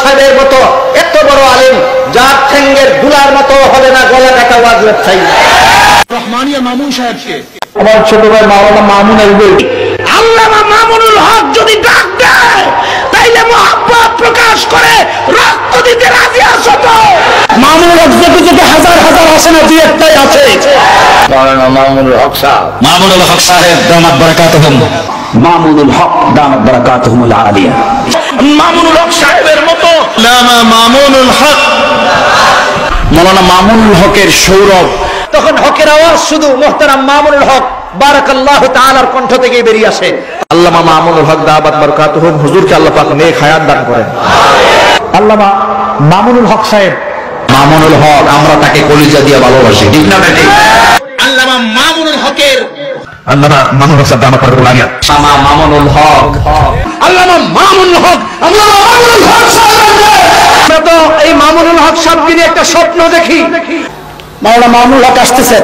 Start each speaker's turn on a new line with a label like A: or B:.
A: সাহেবের মতো এত বড় আলেম যার ঠ্যাঙ্গের ধুলার মতো হবে না গলা কাটা ওয়াজ চাই
B: রহমানিয়া মামুন সাহেবকে
A: আমার ছোট ভাই মাওলানা মামুনের বই
B: আল্লামা মামুনুল হক যদি ডাক দেয় তাইলে মহব্বত প্রকাশ করে রক্ত দিতে রাজি আছো তো? মামুনুল হক যেতে হাজার হাজার আছে না, দুই একটাই আছে।
A: মাওলানা মামুনুল হক সাহেব দামাত বারাকাতুহুম মামুনুল হক দামাত বারাকাতুহুমুল আলিয়া
B: মামুনুল হক সাহেবের মতো আল্লামা মামুনুল হক,
A: মাওলানা মামুনুল হকের সৌরভ। তখন হকের আওয়াজ শুধু মুহতারাম মামুনুল হক বারাকাল্লাহু তাআলার কণ্ঠ থেকে বেরিয়ে আসে। আল্লামা মামুনুল হক দামাত বারাকাতুহুম হুজুরকে আল্লাহ পাক নেক হায়াত দান করেন। আল্লামা মামুনুল হক সাহেব, মামুনুল হক আমরা তাকে কলিজা দিয়ে ভালোবাসি, ঠিক না বেটি?
B: আল্লামা মামুনুল হকের
A: আল্লামা মামুনুল হক দামাত বারাকাতুহুল আলিয়া মামুনুল হক,
B: আল্লামা মামুনুল হক, আল্লামা মামুনুল হক সাহেব।
A: আমরা তো এই মামুনুল হক সাহেবকে নিয়ে একটা স্বপ্ন দেখি, মাওলানা মামুনুল হক আসতেছে।